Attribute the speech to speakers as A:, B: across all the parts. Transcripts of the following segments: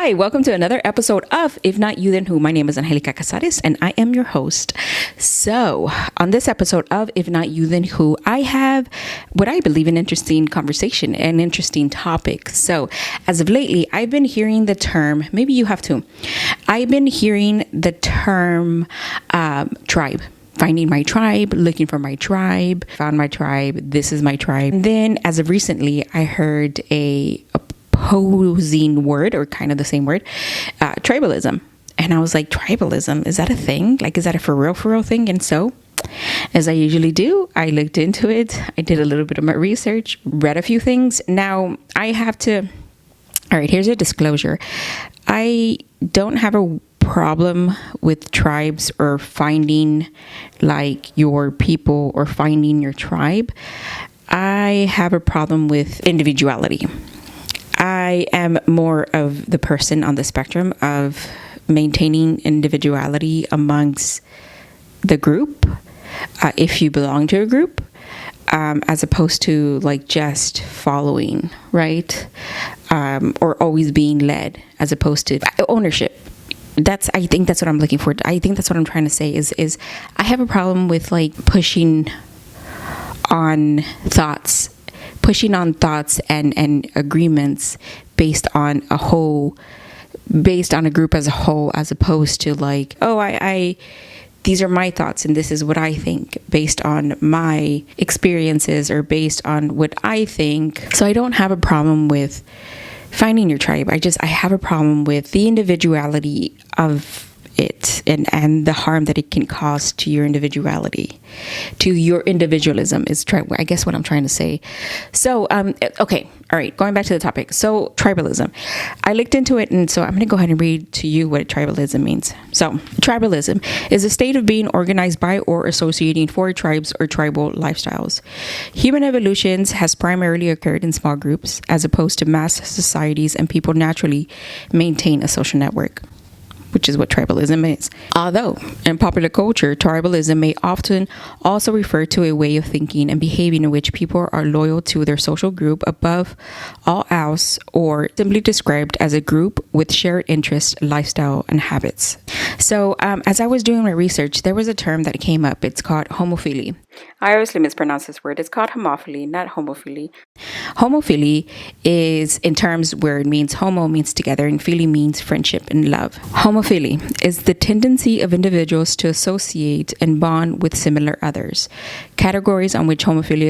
A: Hi, welcome to another episode of If Not You Then Who. My name is Angelica Casares and I am your host. So, on this episode of If Not You Then Who, I have what I believe an interesting conversation, an interesting topic. So, as of lately, I've been hearing the term, maybe you have too, I've been hearing the term tribe. Finding my tribe, looking for my tribe, found my tribe, this is my tribe. And then as of recently, I heard a opposing word, or kind of the same word, tribalism. And I was like, tribalism, is that a thing? Like, is that a for real thing? And so, as I usually do, I looked into it. I did a little bit of my research, read a few things. Now, I have to, all right, here's a disclosure. I don't have a problem with tribes or finding like your people or finding your tribe. I have a problem with individuality. I am more of the person on the spectrum of maintaining individuality amongst the group, if you belong to a group, as opposed to like just following, right? Or always being led, as opposed to ownership. I think that's what I'm looking for. I think that's what I'm trying to say is I have a problem with like pushing on thoughts and agreements based on a group as a whole, as opposed to like, I these are my thoughts and this is what I think based on my experiences or based on what I think. So I don't have a problem with finding your tribe. I have a problem with the individuality of it and the harm that it can cause to your individuality, to your individualism is I guess what I'm trying to say. So, okay. All right. Going back to the topic. So tribalism, I looked into it. And so I'm going to go ahead and read to you what tribalism means. So tribalism is a state of being organized by or associating for tribes or tribal lifestyles. Human evolution has primarily occurred in small groups as opposed to mass societies, and people naturally maintain a social network, which is what tribalism is. Although in popular culture, tribalism may often also refer to a way of thinking and behaving in which people are loyal to their social group above all else, or simply described as a group with shared interests, lifestyle, and habits. So as I was doing my research, there was a term that came up. It's called homophily. I obviously mispronounce this word. It's called homophily, not homophily. Homophily is in terms where it means homo means together and phily means friendship and love. Homophily is the tendency of individuals to associate and bond with similar others. Categories on which homophily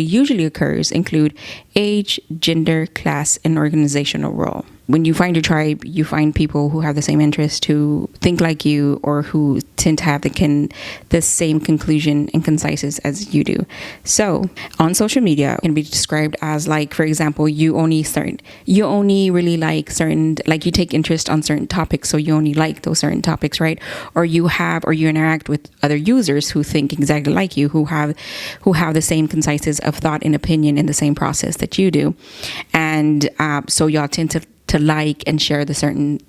A: usually occurs include age, gender, class, and organizational role. When you find your tribe, you find people who have the same interests, who think like you, or who tend to have the same conclusion and conciseness as you do. So on social media, it can be described as like, for example, you only really like certain, like you take interest on certain topics, so you only like those certain topics, right? Or you interact with other users who think exactly like you, who have the same conciseness of thought and opinion in the same process that you do, and so y'all tend to like and share the same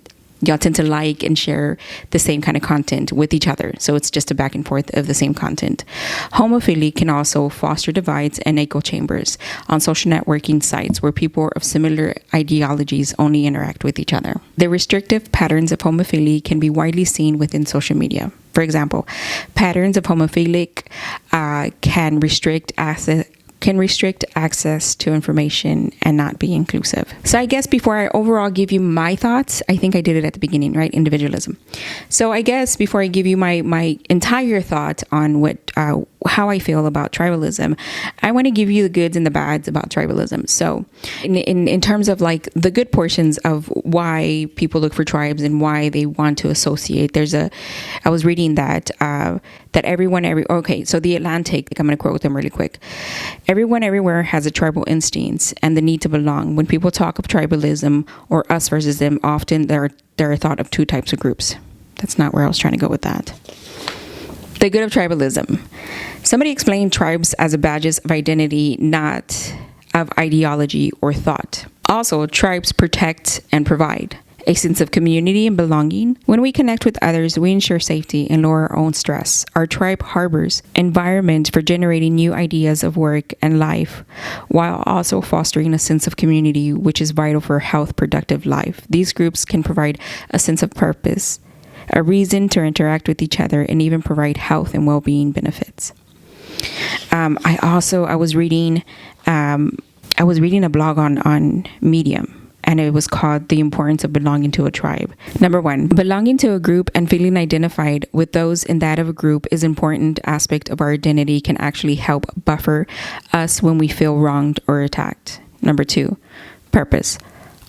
A: kind of content with each other. So it's just a back and forth of the same content. Homophily can also foster divides and echo chambers on social networking sites where people of similar ideologies only interact with each other. The restrictive patterns of homophily can be widely seen within social media. For example, patterns of homophilic can restrict access to information and not be inclusive. So I guess before I overall give you my thoughts, I think I did it at the beginning, right? Individualism. So I guess before I give you my entire thought on how I feel about tribalism, I want to give you the goods and the bads about tribalism. So in terms of like the good portions of why people look for tribes and why they want to associate, I was reading that so The Atlantic, I'm going to quote them really quick. Everyone everywhere has a tribal instinct and the need to belong. When people talk of tribalism or us versus them, often there are thought of two types of groups. That's not where I was trying to go with that. The good of tribalism. Somebody explained tribes as a badges of identity, not of ideology or thought. Also, tribes protect and provide. a sense of community and belonging. When we connect with others, we ensure safety and lower our own stress. Our tribe harbors environment for generating new ideas of work and life, while also fostering a sense of community, which is vital for a health, productive life. These groups can provide a sense of purpose, a reason to interact with each other, and even provide health and well-being benefits. I was reading a blog on Medium, and it was called The Importance of Belonging to a Tribe. Number one, belonging to a group and feeling identified with those in that of a group is an important aspect of our identity, can actually help buffer us when we feel wronged or attacked. Number two, purpose.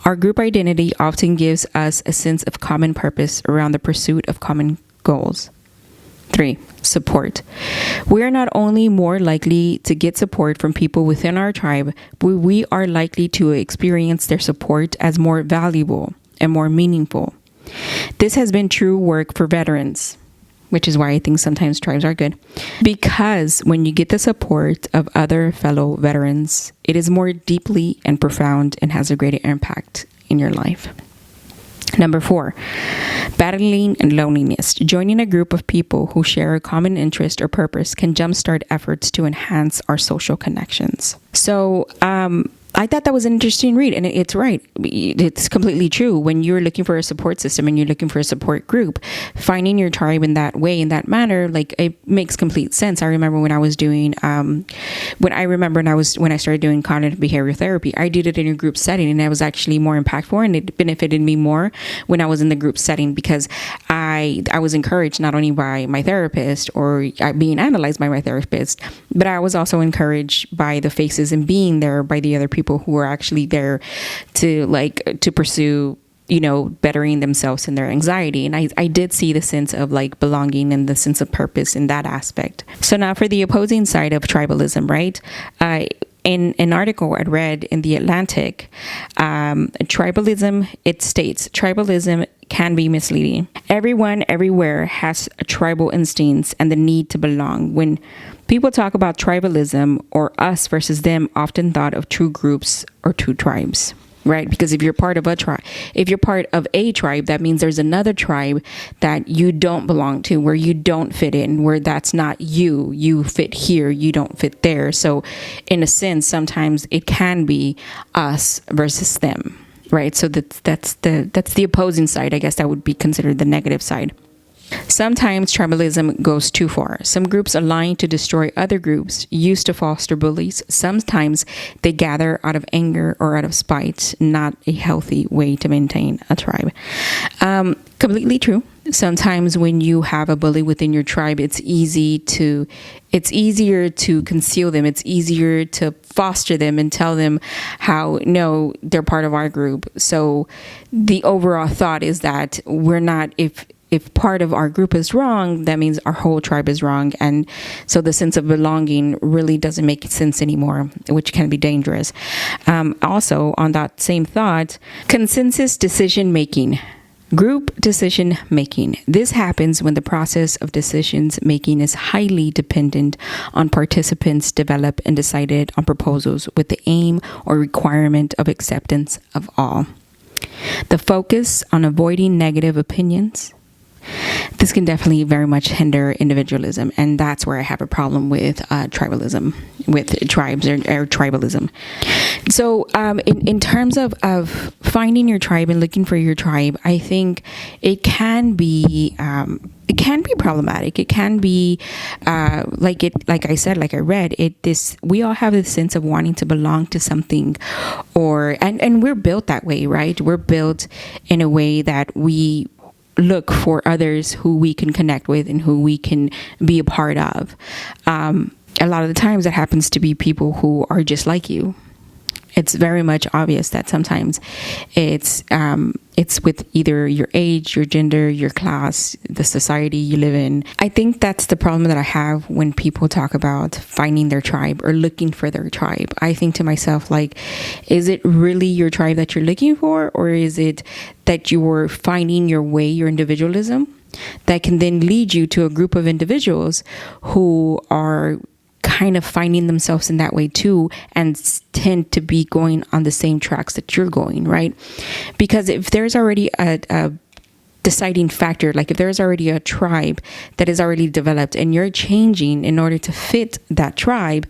A: Our group identity often gives us a sense of common purpose around the pursuit of common goals. 3, support. We are not only more likely to get support from people within our tribe, but we are likely to experience their support as more valuable and more meaningful. This has been true work for veterans, which is why I think sometimes tribes are good. Because when you get the support of other fellow veterans, it is more deeply and profound and has a greater impact in your life. Number 4, battling loneliness. Joining a group of people who share a common interest or purpose can jumpstart efforts to enhance our social connections. So, I thought that was an interesting read, and it's right. It's completely true. When you're looking for a support system and you're looking for a support group, finding your tribe in that way, in that manner, like, it makes complete sense. I remember when I was doing, when I started doing cognitive behavioral therapy, I did it in a group setting, and it was actually more impactful, and it benefited me more when I was in the group setting, because I was encouraged not only by my therapist or being analyzed by my therapist, but I was also encouraged by the faces and being there by the other people who are actually there to pursue, bettering themselves in their anxiety. And I did see the sense of belonging and the sense of purpose in that aspect. So now for the opposing side of tribalism, right? In an article I read in The Atlantic, tribalism, it states, tribalism can be misleading. Everyone, everywhere has tribal instincts and the need to belong. When people talk about tribalism or us versus them, often thought of two groups or two tribes, right? Because if you're part of a tribe, that means there's another tribe that you don't belong to, where you don't fit in, where that's not you. You fit here, you don't fit there. So in a sense, sometimes it can be us versus them, right? So that's the opposing side. I guess that would be considered the negative side. Sometimes tribalism goes too far. Some groups align to destroy other groups, used to foster bullies. Sometimes they gather out of anger or out of spite, not a healthy way to maintain a tribe. Completely true. Sometimes when you have a bully within your tribe, it's easier to conceal them. It's easier to foster them and tell them how, no, they're part of our group. So the overall thought is that if part of our group is wrong, that means our whole tribe is wrong. And so the sense of belonging really doesn't make sense anymore, which can be dangerous. Also, on that same thought, consensus decision making. Group decision making. This happens when the process of decisions making is highly dependent on participants develop and decided on proposals with the aim or requirement of acceptance of all. The focus on avoiding negative opinions. This can definitely very much hinder individualism, and that's where I have a problem with tribalism, with tribes or tribalism. So in terms of finding your tribe and looking for your tribe, I think it can be problematic. It can be like I read, we all have this sense of wanting to belong to something, and we're built that way, right? We're built in a way that we look for others who we can connect with and who we can be a part of. A lot of the times it happens to be people who are just like you. It's very much obvious that sometimes it's with either your age, your gender, your class, the society you live in. I think that's the problem that I have when people talk about finding their tribe or looking for their tribe. I think to myself, is it really your tribe that you're looking for, or is it that you're finding your way, your individualism, that can then lead you to a group of individuals who are kind of finding themselves in that way too, and tend to be going on the same tracks that you're going, right? Because if there's already a deciding factor, like if there's already a tribe that is already developed and you're changing in order to fit that tribe,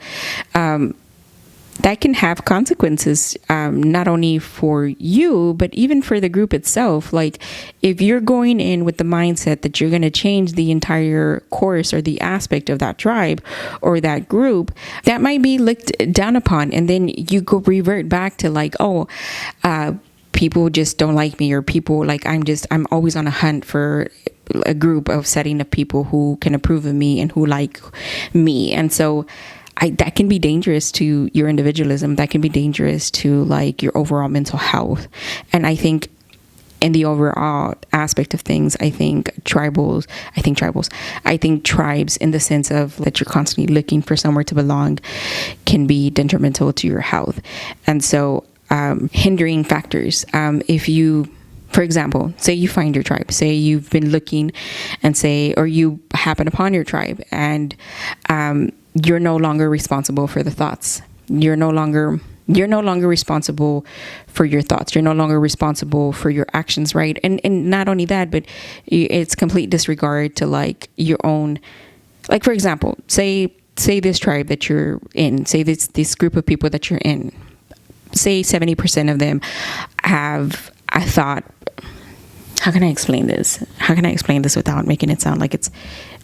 A: that can have consequences, not only for you, but even for the group itself. Like if you're going in with the mindset that you're going to change the entire course or the aspect of that tribe or that group, that might be looked down upon. And then you go revert back to like, people just don't like me, or people like, I'm always on a hunt for a group of setting of people who can approve of me and who like me. And so that can be dangerous to your individualism. That can be dangerous to like your overall mental health. And I think in the overall aspect of things, I think tribes in the sense of that you're constantly looking for somewhere to belong can be detrimental to your health. And so hindering factors, if you, for example, say you find your tribe, say you've been looking and or you happen upon your tribe, and you're no longer responsible for the thoughts. You're no longer responsible for your thoughts. You're no longer responsible for your actions, right? And not only that, but it's complete disregard to like your own, like for example, say this tribe that you're in, say this group of people that you're in, say 70% of them have a thought. How can I explain this? How can I explain this without making it sound like it's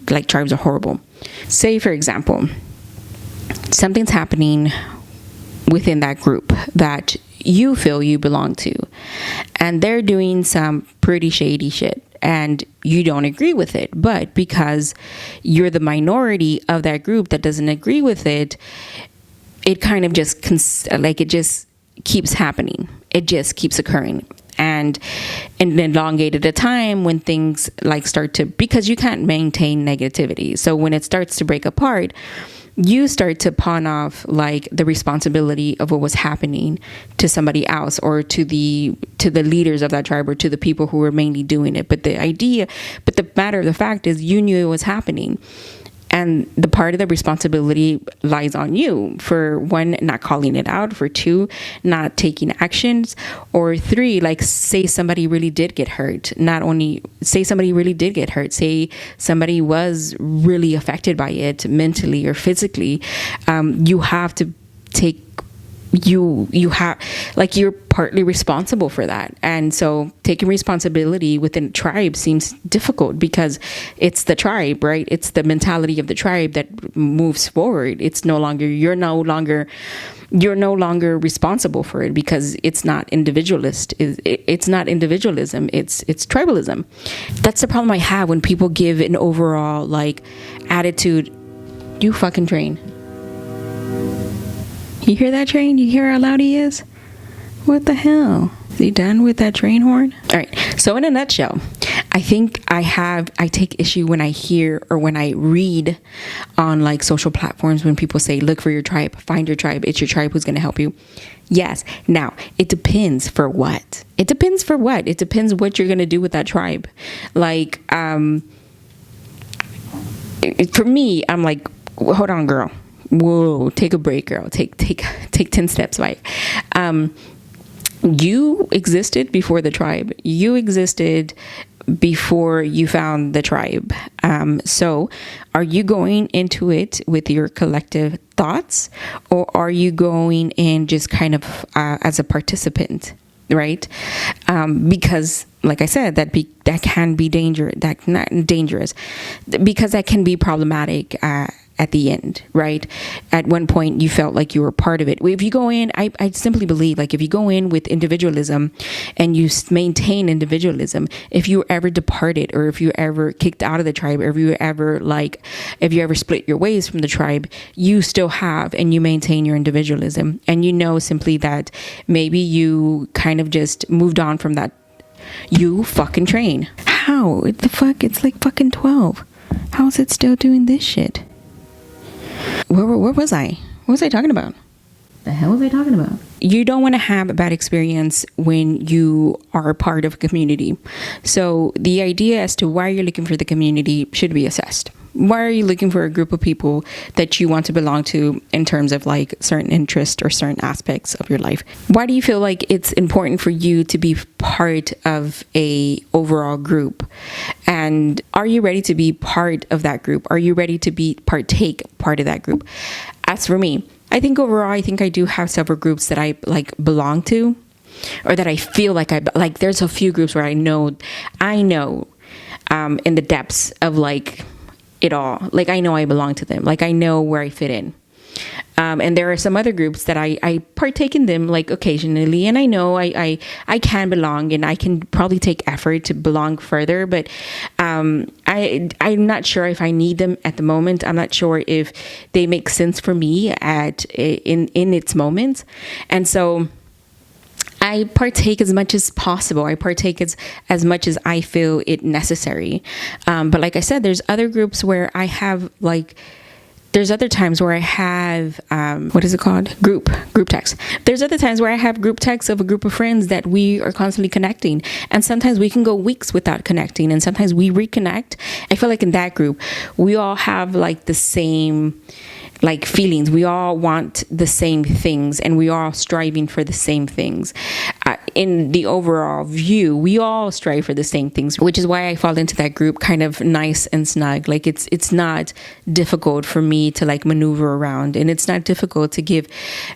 A: like tribes are horrible? Say, for example, something's happening within that group that you feel you belong to, and they're doing some pretty shady shit, and you don't agree with it. But because you're the minority of that group that doesn't agree with it, it kind of just it just keeps happening. It just keeps occurring. And in an elongated time when things like start to, because you can't maintain negativity. So when it starts to break apart, you start to pawn off like the responsibility of what was happening to somebody else, or to the leaders of that tribe, or to the people who were mainly doing it. But the matter of the fact is, you knew it was happening. And the part of the responsibility lies on you. For one, not calling it out. For two, not taking actions. Or three, like say somebody really did get hurt. Not only say somebody really did get hurt, say somebody was really affected by it mentally or physically. You have to take, you have, like, you're partly responsible for that. And so taking responsibility within a tribe seems difficult, because it's the tribe, right? It's the mentality of the tribe that moves forward. It's no longer, you're no longer responsible for it, because it's not individualist. It's not individualism. It's tribalism. That's the problem I have when people give an overall like attitude. You fucking train. You hear that train? You hear how loud he is? What the hell? Is he done with that train horn? All right. So in a nutshell, I think I take issue when I hear or when I read on like social platforms when people say, look for your tribe, find your tribe. It's your tribe who's going to help you. Yes. Now, it depends for what. It depends for what. It depends what you're going to do with that tribe. Like, for me, I'm like, hold on, girl. Whoa, take a break, girl. Take 10 steps, right? You existed before the tribe. You existed before you found the tribe. So are you going into it with your collective thoughts, or are you going in just kind of as a participant, right? Because like I said, that can be dangerous, because that can be problematic at the end, right? At one point you felt like you were part of it. If you go in, I simply believe, like, if you go in with individualism and you maintain individualism, if you ever departed, or if you ever kicked out of the tribe, or if you ever split your ways from the tribe, you still have, and you maintain your individualism. And you know simply that maybe you kind of just moved on from that. You fucking train. How? The fuck? It's like fucking 12. How is it still doing this shit? Where was I? What was I talking about? The hell was I talking about? You don't want to have a bad experience when you are part of a community. So the idea as to why you're looking for the community should be assessed. Why are you looking for a group of people that you want to belong to in terms of like certain interests or certain aspects of your life? Why do you feel like it's important for you to be part of a overall group? And are you ready to be part of that group? Are you ready to partake part of that group? As for me, I think overall, I think I do have several groups that I like belong to, or that I feel like there's a few groups where I know in the depths of like it all, like I know I belong to them, like I know where I fit in. And there are some other groups that I partake in them like occasionally, and I know I can belong, and I can probably take effort to belong further, but I'm not sure if I need them at the moment. I'm not sure if they make sense for me in its moments. And so I partake as much as possible. I partake as much as I feel it necessary. But like I said, there's other groups where I have there's other times where I have, what is it called? Group text. There's other times where I have group texts of a group of friends that we are constantly connecting. And sometimes we can go weeks without connecting, and sometimes we reconnect. I feel like in that group, we all have like the same like feelings. We all want the same things, and we are all striving for the same things. In the overall view, we all strive for the same things, which is why I fall into that group kind of nice and snug. Like it's not difficult for me to like maneuver around, and it's not difficult to give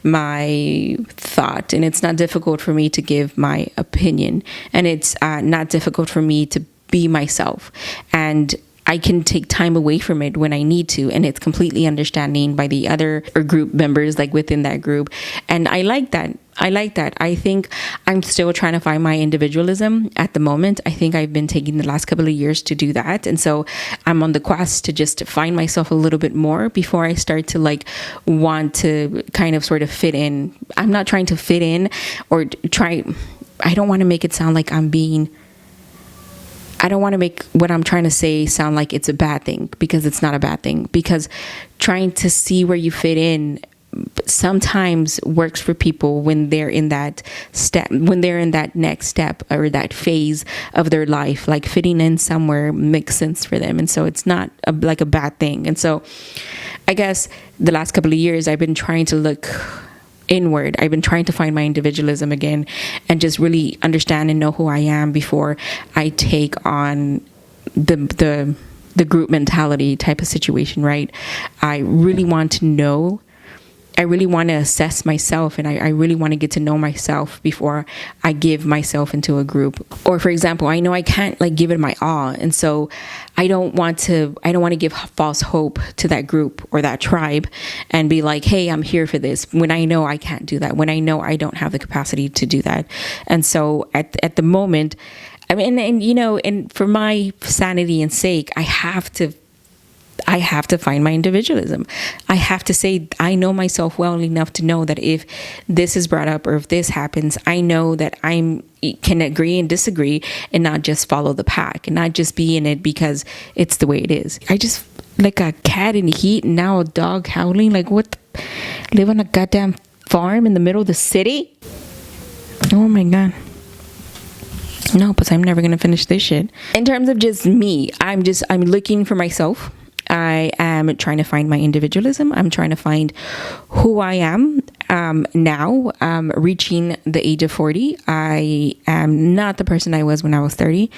A: my thought, and it's not difficult for me to give my opinion, and it's not difficult for me to be myself. And I can take time away from it when I need to, and it's completely understanding by the other group members like within that group. And I like that. I think I'm still trying to find my individualism at the moment. I think I've been taking the last couple of years to do that. And so I'm on the quest to just find myself a little bit more before I start to like want to kind of sort of fit in. I'm not trying to fit in or I don't want to make it sound like I don't want to make what I'm trying to say sound like it's a bad thing, because it's not a bad thing. Because trying to see where you fit in sometimes works for people when they're in that step, when they're in that next step or that phase of their life. Like fitting in somewhere makes sense for them, and so it's not like a bad thing. And so I guess the last couple of years I've been trying to look inward. I've been trying to find my individualism again and just really understand and know who I am before I take on the group mentality type of situation, right? I really want to know. I really want to assess myself, and I really want to get to know myself before I give myself into a group. Or for example, I know I can't like give it my all, and so I don't want to give false hope to that group or that tribe and be like, hey, I'm here for this, when I know I can't do that, when I know I don't have the capacity to do that. And so at the moment, I mean, and you know, and for my sanity and sake, I have to find my individualism. I have to say, I know myself well enough to know that if this is brought up or if this happens, I know that I can agree and disagree and not just follow the pack and not just be in it because it's the way it is. I just like a cat in the heat and now a dog howling. Like what? Live on a goddamn farm in the middle of the city? Oh my God. No, but I'm never going to finish this shit. In terms of just me, I'm looking for myself. I am trying to find my individualism. I'm trying to find who I am now, reaching the age of 40. I am not the person I was when I was 30.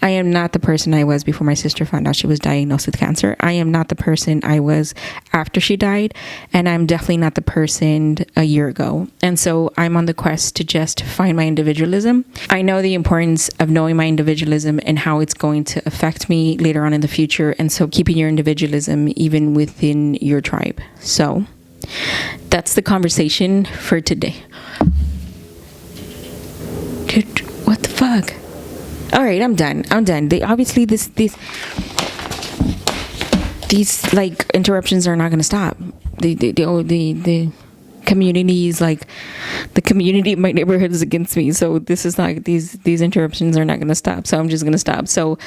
A: I am not the person I was before my sister found out she was diagnosed with cancer. I am not the person I was after she died. And I'm definitely not the person a year ago. And so I'm on the quest to just find my individualism. I know the importance of knowing my individualism and how it's going to affect me later on in the future. And so keeping your individualism even within your tribe. So that's the conversation for today. Dude, what the fuck? All right, I'm done. They obviously these like interruptions are not going to stop. The community is like, the community of my neighborhood is against me. So this is not, these interruptions are not going to stop. So I'm just going to stop. So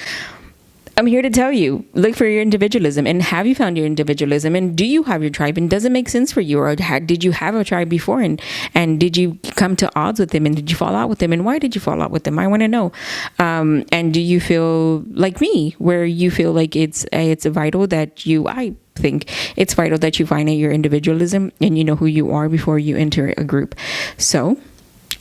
A: I'm here to tell you, look for your individualism. And have you found your individualism? And do you have your tribe? And does it make sense for you? Or did you have a tribe before? And did you come to odds with them? And did you fall out with them? And why did you fall out with them? I want to know. And do you feel like me, where you feel like it's vital that I think it's vital that you find out your individualism and you know who you are before you enter a group. So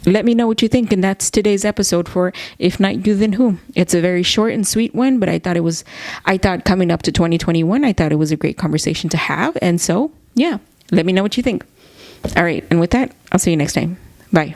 A: let me know what you think. And that's today's episode for If Not You, Then Who. It's a very short and sweet one, but I thought coming up to 2021, I thought it was a great conversation to have. And so, yeah, let me know what you think. All right. And with that, I'll see you next time. Bye.